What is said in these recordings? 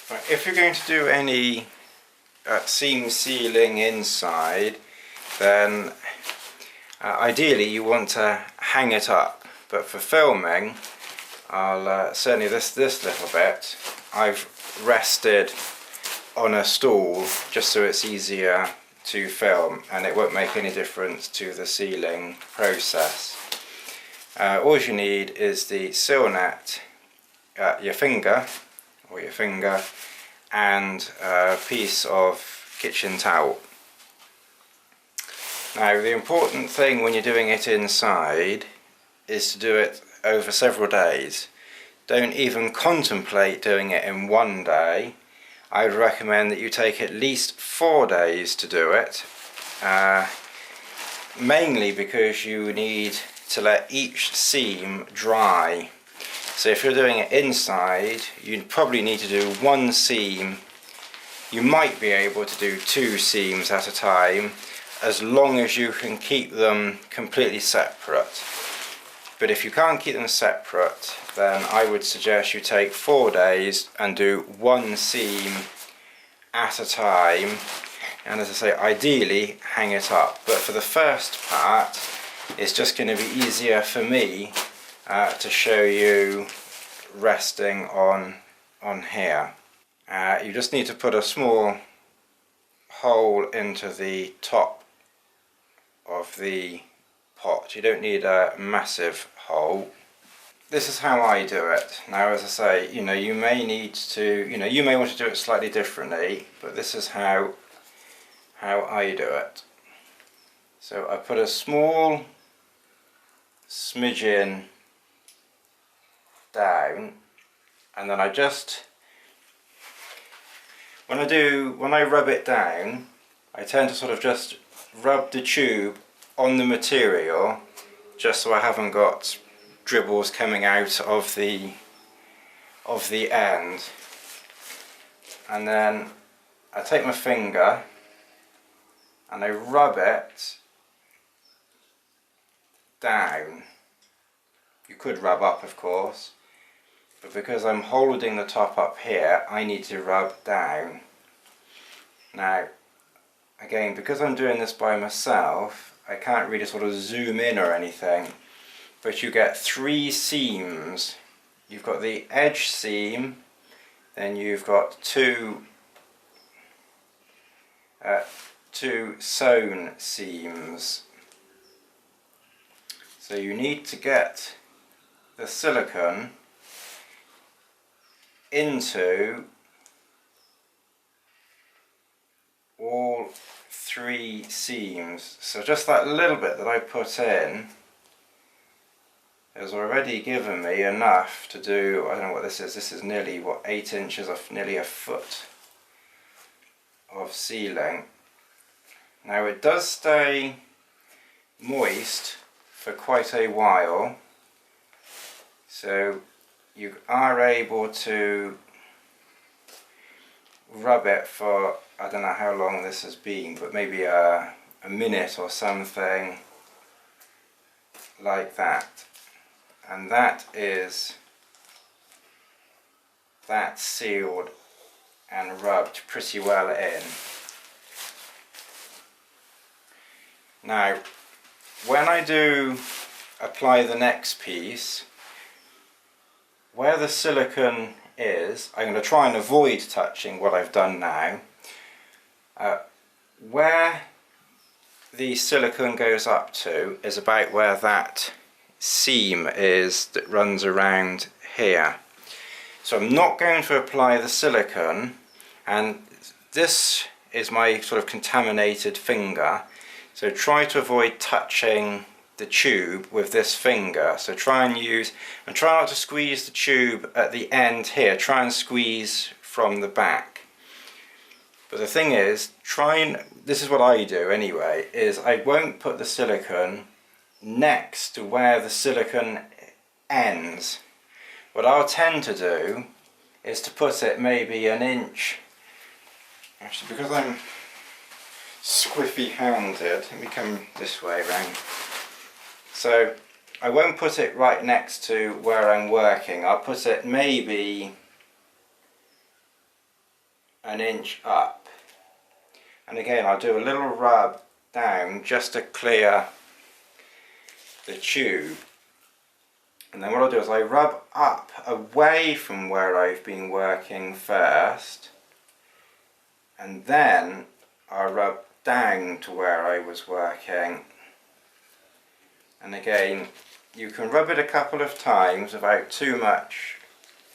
Right, if you're going to do any seam sealing inside, then ideally you want to hang it up, but for filming I'll certainly this little bit I've rested on a stool just so it's easier to film and it won't make any difference to the sealing process. All you need is the seal net, your finger and a piece of kitchen towel. Now the important thing when you're doing it inside is to do it over several days. Don't even contemplate doing it in one day. I would recommend that you take at least 4 days to do it, mainly because you need to let each seam dry. So if you're doing it inside, you'd probably need to do one seam. You might be able to do 2 seams at a time, as long as you can keep them completely separate. But if you can't keep them separate, then I would suggest you take 4 days and do 1 seam at a time, and as I say, ideally hang it up. But for the first part, it's just going to be easier for me to show you resting on here. You just need to put a small hole into the top of the pot. You don't need a massive hole. This is how I do it. Now, as I say, you may need to, you may want to do it slightly differently, but this is how I do it. So I put a small smidgen down, and then I just, when I rub it down, I tend to sort of just rub the tube on the material, just so I haven't got dribbles coming out of the end. And then I take my finger and I rub it down. You could rub up, of course, but because I'm holding the top up here, I need to rub down. Now, again, because I'm doing this by myself, I can't really sort of zoom in or anything, but you get 3 seams. You've got the edge seam, then you've got two sewn seams. So you need to get the silicone into all 3 seams. So just that little bit that I put in has already given me enough to do, I don't know what this is nearly, 8 inches of, nearly a foot of sealing. Now it does stay moist for quite a while, so you are able to rub it for, I don't know how long this has been, but maybe a minute or something like that. And that's sealed and rubbed pretty well in. Now, when I do apply the next piece, where the silicone is, I'm going to try and avoid touching what I've done now. Where the silicone goes up to is about where that seam is that runs around here. So I'm not going to apply the silicone, and this is my sort of contaminated finger, so try to avoid touching the tube with this finger. So try not to squeeze the tube at the end here, try and squeeze from the back. But the thing is, this is what I do anyway, is I won't put the silicone next to where the silicone ends. What I'll tend to do is to put it maybe an inch, actually because I'm squiffy handed, let me come this way round. So I won't put it right next to where I'm working, I'll put it maybe an inch up. And again, I'll do a little rub down just to clear the tube. And then what I'll do is I rub up away from where I've been working first, and then I'll rub down to where I was working. And again, you can rub it a couple of times without too much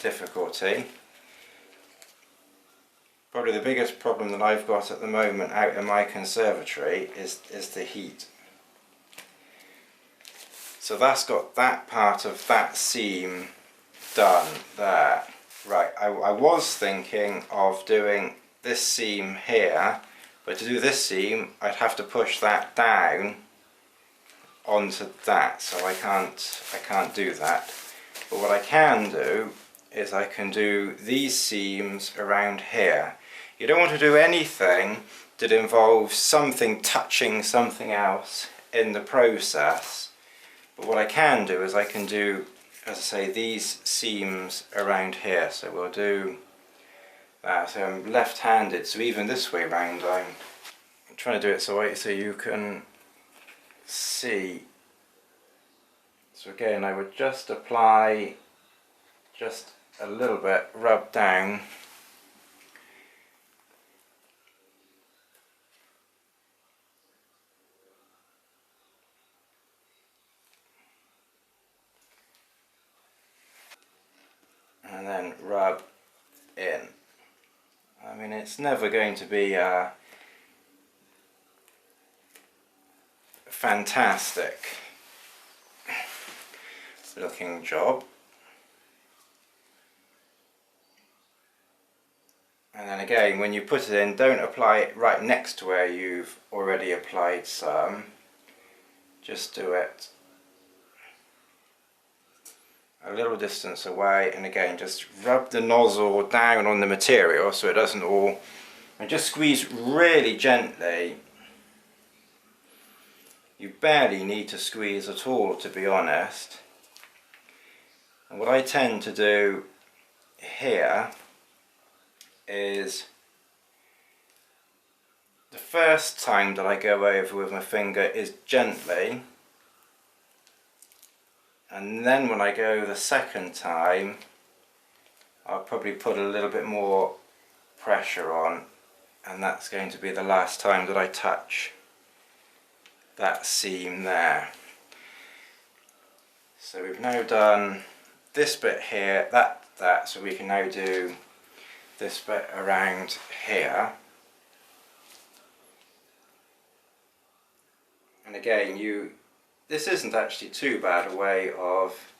difficulty. Probably the biggest problem that I've got at the moment out in my conservatory is the heat. So that's got that part of that seam done there. Right, I was thinking of doing this seam here, but to do this seam I'd have to push that down onto that, so I can't do that. But what I can do is I can do these seams around here. You don't want to do anything that involves something touching something else in the process. But what I can do is I can do, as I say, these seams around here. So we'll do that. So I'm left-handed, so even this way round I'm trying to do it so you can see. So again, I would just apply just a little bit, rub down. And then rub in. I mean, it's never going to be a fantastic looking job. And then again, when you put it in, don't apply it right next to where you've already applied some. Just do it a little distance away, and again just rub the nozzle down on the material so it doesn't all, and just squeeze really gently. You barely need to squeeze at all, to be honest. And what I tend to do here is the first time that I go over with my finger is gently, and then when I go the second time I'll probably put a little bit more pressure on, and that's going to be the last time that I touch that seam there. So we've now done this bit here, that, so we can now do this bit around here. And again, this isn't actually too bad a way of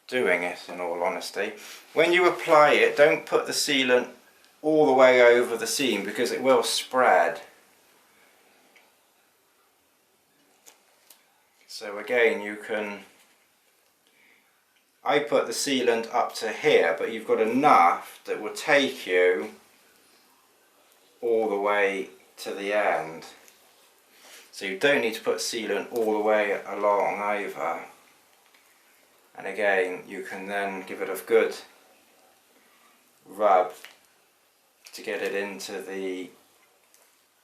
doing it, in all honesty. When you apply it, don't put the sealant all the way over the seam because it will spread. So again, I put the sealant up to here, but you've got enough that will take you all the way to the end. So you don't need to put sealant all the way along either. And again, you can then give it a good rub to get it into the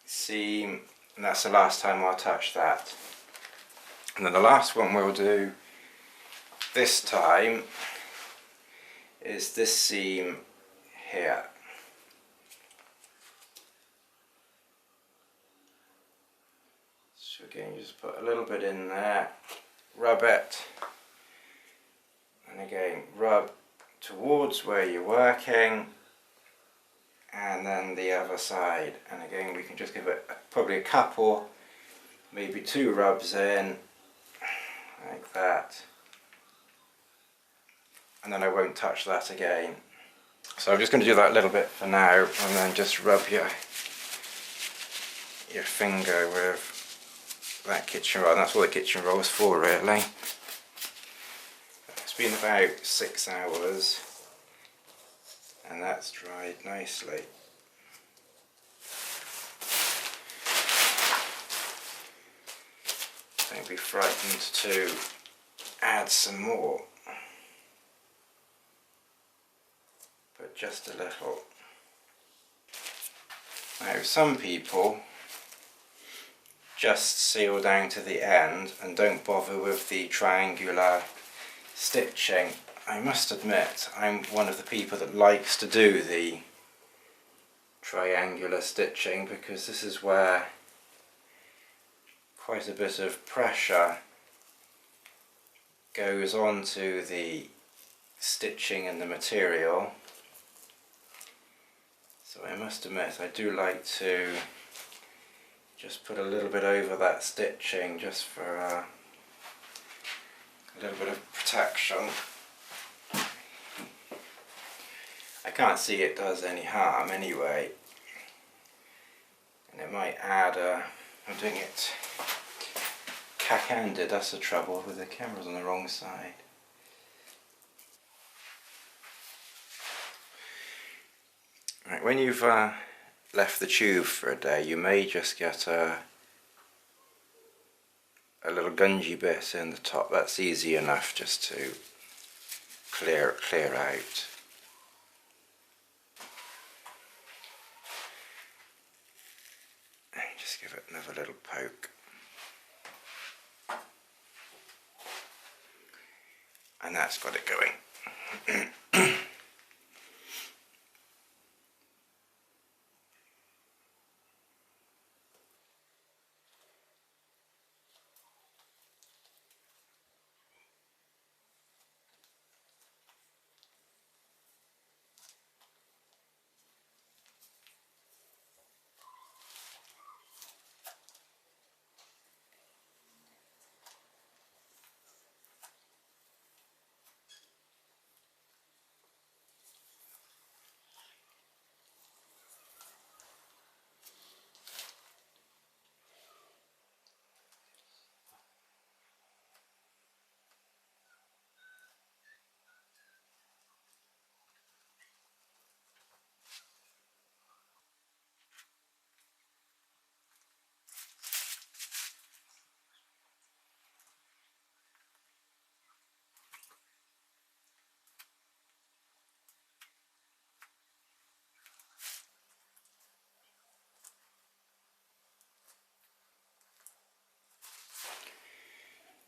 seam, and that's the last time I'll touch that. And then the last one we'll do this time is this seam here. So again, you just put a little bit in there, rub it, and again rub towards where you're working, and then the other side. And again, we can just give it probably a couple, maybe 2 rubs in, like that. And then I won't touch that again. So I'm just going to do that little bit for now, and then just rub your finger with that kitchen roll. And that's what the kitchen roll is for, really. It's been about 6 hours, and that's dried nicely. Don't be frightened to add some more, but just a little. Now some people just seal down to the end and don't bother with the triangular stitching. I must admit, I'm one of the people that likes to do the triangular stitching because this is where quite a bit of pressure goes onto the stitching and the material. So I must admit, I do like to just put a little bit over that stitching just for a little bit of protection. I can't see it does any harm anyway, and it might add I'm doing it cack-handed, that's the trouble with the camera's on the wrong side. Right, when you've left the tube for a day, you may just get a little gungy bit in the top. That's easy enough just to clear out. Just give it another little poke. And that's got it going.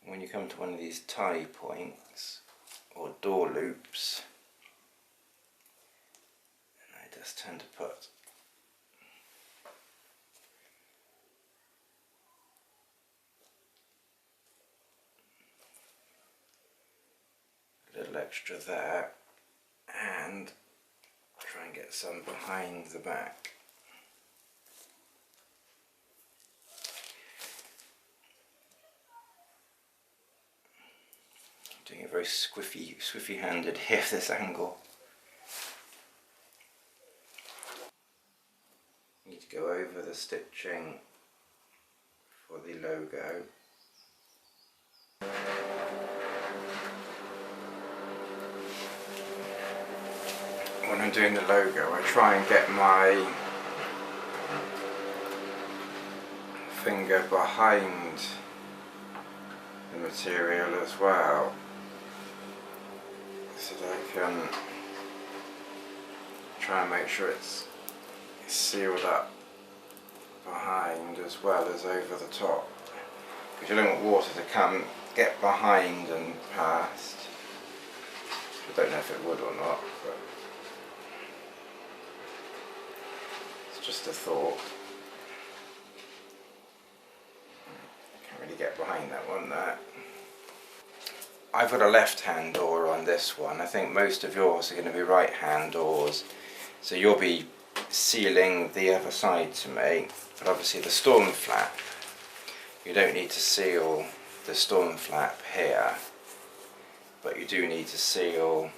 When you come to one of these tie points or door loops, I just tend to put a little extra there and try and get some behind the back. Doing it very squiffy handed here, this angle. Need to go over the stitching for the logo. When I'm doing the logo, I try and get my finger behind the material as well, so that I can try and make sure it's sealed up behind as well as over the top, because you don't want water to get behind and past. I don't know if it would or not, but it's just a thought. Can't really get behind that one there. I've got a left-hand door on this one. I think most of yours are going to be right-hand doors, so you'll be sealing the other side to me. But obviously the storm flap, you don't need to seal the storm flap here, but you do need to seal,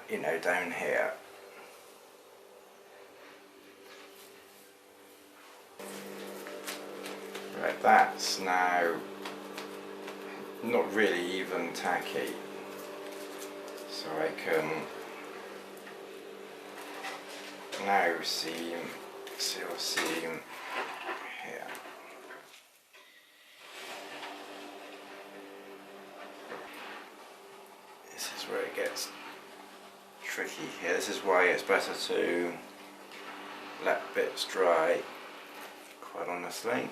you know, down here. Right, that's now not really even tacky, so I can now seal seam here. This is where it gets tricky here. This is why it's better to let bits dry, quite honestly.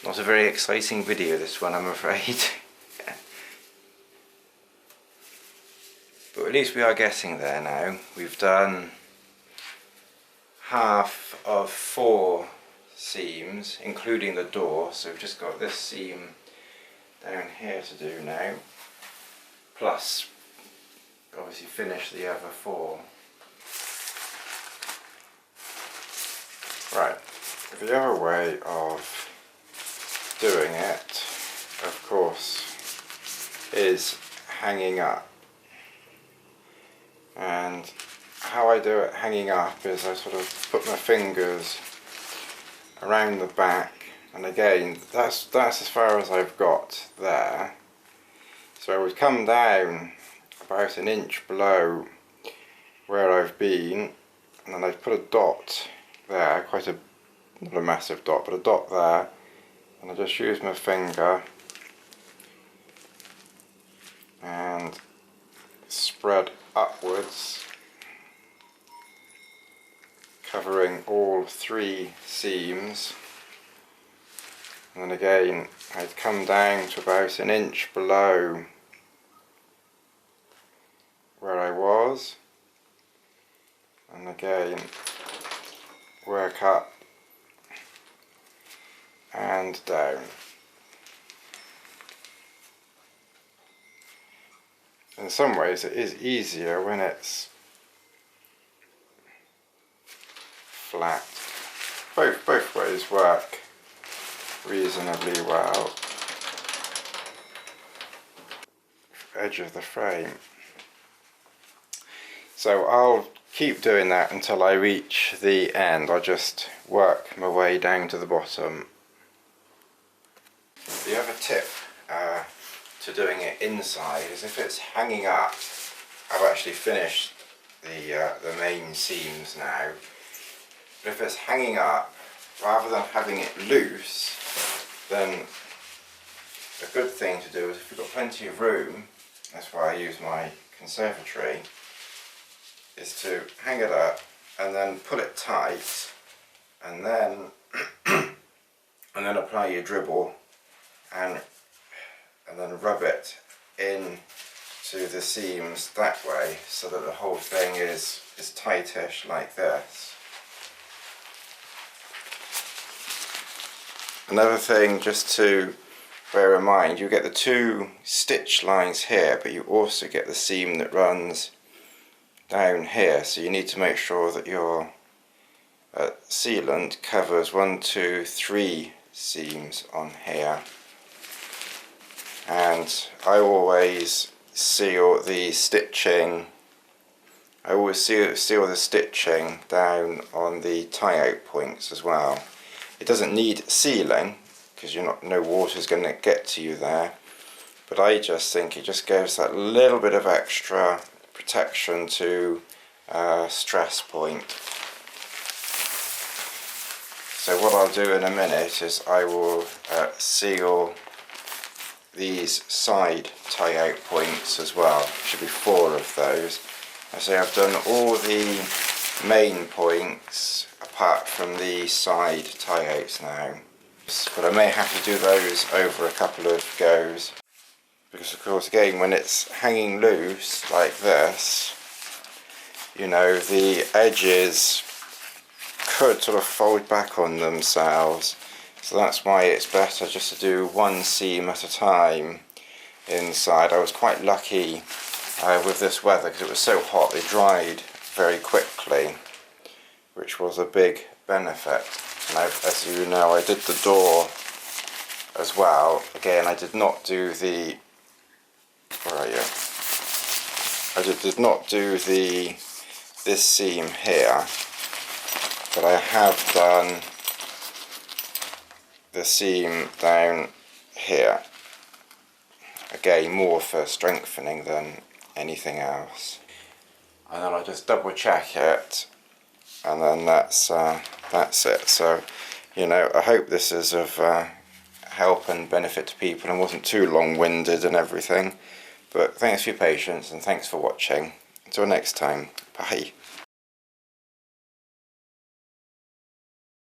Not a very exciting video, this one, I'm afraid. But at least we are getting there now. We've done half of 4 seams, including the door, so we've just got this seam down here to do now, plus obviously finish the other 4. Right, the other way of doing it, of course, is hanging up. And how I do it hanging up is I sort of put my fingers around the back, and again that's as far as I've got there. So I would come down about an inch below where I've been, and then I'd put a dot there, not a massive dot, but a dot there, and I just use my finger and spread upwards, covering all 3 seams, and then again I'd come down to about an inch below where I was, and again work up and down. In some ways it is easier when it's flat. Both ways work reasonably well. Edge of the frame. So I'll keep doing that until I reach the end. I'll just work my way down to the bottom. The other tip to doing it inside is if it's hanging up, I've actually finished the main seams now, but if it's hanging up, rather than having it loose, then a good thing to do is, if you've got plenty of room, that's why I use my conservatory, is to hang it up and then pull it tight, and then apply your dribble and then rub it in to the seams that way, so that the whole thing is tightish like this. Another thing just to bear in mind, you get the 2 stitch lines here, but you also get the seam that runs down here, so you need to make sure that your sealant covers 1, 2, 3 seams on here. And I always seal the stitching, seal the stitching down on the tie-out points as well. It doesn't need sealing because no water is going to get to you there, but I just think it just gives that little bit of extra protection to stress point. So what I'll do in a minute is I will seal these side tie-out points as well. Should be 4 of those. I say I've done all the main points apart from the side tie-outs now, but I may have to do those over a couple of goes, because of course again when it's hanging loose like this, the edges could sort of fold back on themselves. So that's why it's better just to do 1 seam at a time inside. I was quite lucky with this weather because it was so hot, they dried very quickly, which was a big benefit. And as you know, I did the door as well. Again, I did not do the, where are you? I did not do this seam here, but I have done the seam down here, again more for strengthening than anything else. And then I'll just double check it, and then that's it. So I hope this is of help and benefit to people and wasn't too long-winded and everything, but thanks for your patience and thanks for watching. Until next time, bye.